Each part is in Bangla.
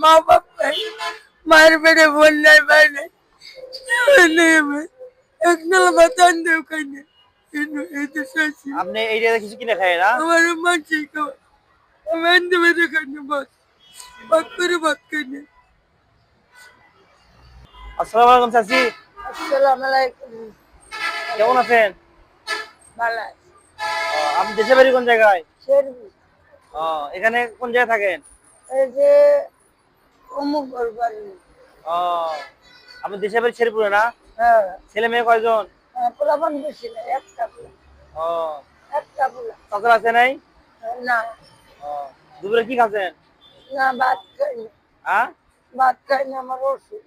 মা বাপ নাই, মায়ের পেটে বোন নাই, ভাই নাই, কেউ নেই আমার। এক নালা ভাত আনতেও খাই না। এই তো শাশি আপনি এই জায়গায় কিছু কিনে খায় না? আমারও মানছি খাওয়া, আমি আনতে বেঁধে খাই না, বাস ভাত করে ভাত খাই না। আসসালামু আলাইকুম চাচি, আসসালামু আলাইকুম। কেমন আছেন? ভালো আছি। আপনি দেশে বাড়ি কোন জায়গায়? শেরবি, এখানে কোন জায়গায় থাকেন? এই যে অমুক ঘর বাড়ি। ও, আপনি দেশে বাড়ি শেরপুরে না? হ্যাঁ, ছেলে মেয়ে কয়জন? পোলাপান বেশি না, একটা পোলা, ও, একটা পোলা। চাচা আছে নাই? না, ও, দুপুরে কি খাচ্ছেন? না ভাত খাই না, হ্যাঁ, ভাত খাই না, আমার ওষুধ।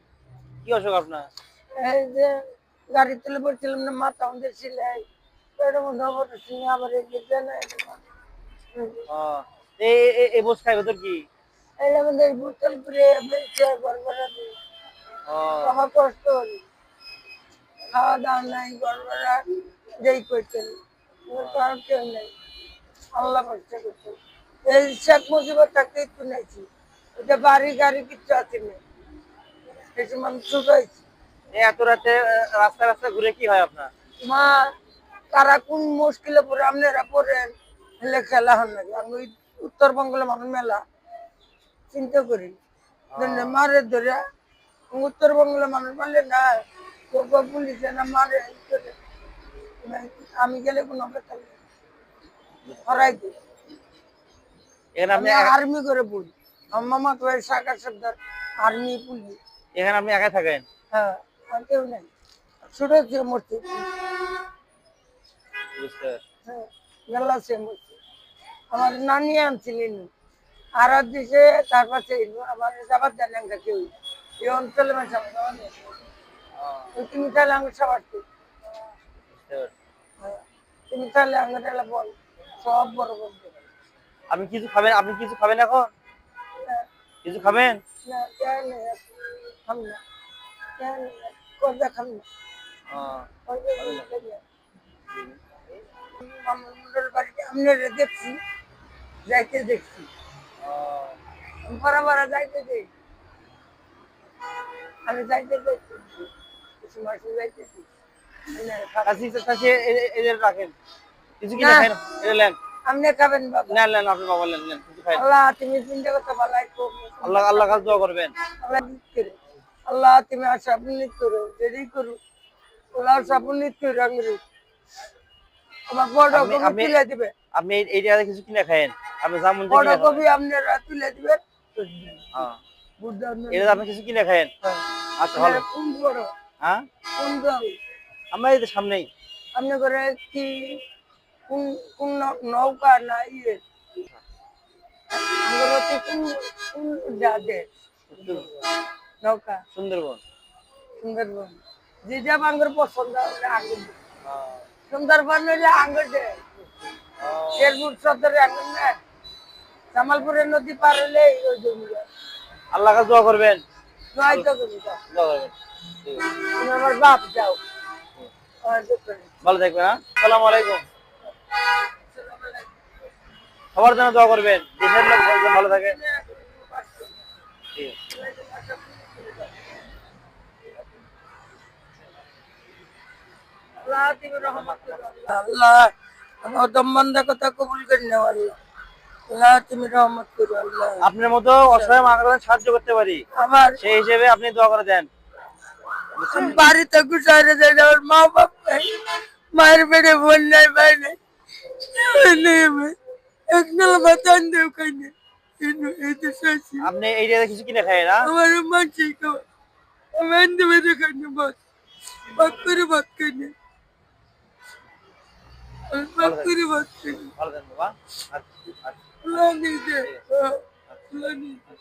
কি অসুখ আপনার? এই যে গাড়ি তুলে পড়ছিলাম না, মাথা আমাদের সিলাই, পেটের মধ্যে অপারেশন, আবার এগিয়ে না। ও, এই বস খাই ভেতর কি? এই আমাদের বোতল করে বেঁচে গড়বড়া দিয়ে ও, আমার কষ্ট হলো, খাওয়া দাওয়া নাই, গড়বড়া যেই করছেন, কারণ কেউ নেই, আল্লাহ কষ্ট করছে। এই শেখ মুজিবের থাকতে একটু নেছি, এটা বাড়ি গাড়ি কিচ্ছু আছে না, কিছু মানুষ ছোট হয়েছে। এত রাতে রাস্তা রাস্তা ঘুরে কি হয় আপনার? মা, কারা কোন মুশকিলে পড়ে আপনারা পড়েন, হেলে খেলা হন নাকি? আমি ওই উত্তরবঙ্গের মানুষ মেলা চিন্তা করি, মারে ধরে উত্তরবঙ্গের মানুষ মারলে না, পুলিশে না মারে এই করে। আমি গেলে কোনো কথা নেই, হরাই দিই। এখানে আপনি আমি আর্মি করে পড়ি, আমার মামা তো শাখা সর্দার, আর্মি পুলিশ। এখানে আপনি একাই থাকেন? হ্যাঁ, আর কেউ নেই, ছোট ছিল মূর্তি। বুঝতে হ্যাঁ, গেলা সে মূর্তি আমার নানি আনছিলেন, আর দিছে, তার পাশে আমার যাবার জানেন কেউ এই অঞ্চলে তুমি তাহলে আমি সবার বুঝতে পারছি। তুমি তাহলে আঙ্গুর বল সব বড় বলতে। আপনি কিছু খাবেন? আপনি কিছু খাবেন এখন? কিছু খাবেন? না, কেন নেই, খাম না, কেন কোনটা খাম না, ভালো লাগে। মামুনের বাড়িতে আপনারা দেখছি, যাইতে দেখছি, বড় যাইতে দেই, আমি যাইতে দেখছি, কিছু মাসে যাইতেছি। চাচি চাচি এদের রাখেন, কিছু না, কিনে খাই না, এটা নেন। আপনি খাবেন বাবা। নেন নেন, আপনি বাবা নেন নেন, কিছু খাই না। আল্লাহ তুমি চিন্তা করতে ভালাই আল্লাহ আল্লাহ কাছে দোয়া করবেন। আল্লাহ নিত করে, আল্লাহ তুমি আশা আপনি নিত করো, দেরি করো, আল্লাহ আশা আপনি নিত করো, আঙুরি আমার বড় আপনি কবি আপনি তুলে দিবে, আপনি এই জায়গায় কিছু কিনে খায়েন, আপনি যেমন যে বড় কিনে খাবেন। কবি আপনারা তুলে দিবেন। হ্যাঁ, বুঝতে এটা আপনি কিছু কিনে খায়েন। আচ্ছা ভালো। কোন বড় হ্যাঁ, কোন দল আমরা এই তো সামনেই। আপনি করে কি, কোন কোন নৌকা না ইয়ে, আমার হচ্ছে কোন কোন যাদের নৌকা সুন্দরবন। সুন্দরবন, যেটা আঙ্গুর পছন্দ হবে আঙ্গুর দিই। হ্যাঁ। সুন্দরবন হইলে আঙ্গুর দেয়, শেরপুর সদরে আঙ্গুর নেয়, জামালপুরের নদী পার হলে ওই জমি দেয়। আল্লাহ কাছে দোয়া করবেন। নয় তো কবি দাও, দোয়া করবেন। ঠিক আছে। তুমি আমার বাপ যাও, আমার দোকানে। ভালো থাকবেন। হ্যাঁ, আসসালামু আলাইকুম। সবার জন্য দোয়া করবেন, দেশের লোক ভালো থাকে। ঠিক আছে। আল্লাহ তুমি রহমত করো, আল্লাহ আমার দম্বন্ধা কথা কবুল করে নাও, আল্লাহ আল্লাহ তুমি রহমত করো, আল্লাহ আপনার মতো অসহায় মানুষদের সাহায্য করতে পারি, আমার সেই হিসেবে আপনি দোয়া করে দেন। বাড়িতে গুছাইতে যাই, আমার মা বাপ নাই, মায়ের পেটে বোন নাই, ভাই নাই, কেউ নেই আমার। এক নালা ভাত আনতেও খাই না, এই তো শাশি আপনি এই জায়গায় কিছু কিনে খায় না? আমারও মানছি খাওয়া, আমি আনতে বেঁধে খাই না, বাস ভাত করে ভাত খাই না, আমি ভাত ভালো থাকবেন। করে ভাত খাই না। ভালো থাকবেন বাবা। আচ্ছা আচ্ছা। আল্লাহ নিজে, ঠিক আছে। আল্লাহ নিজে।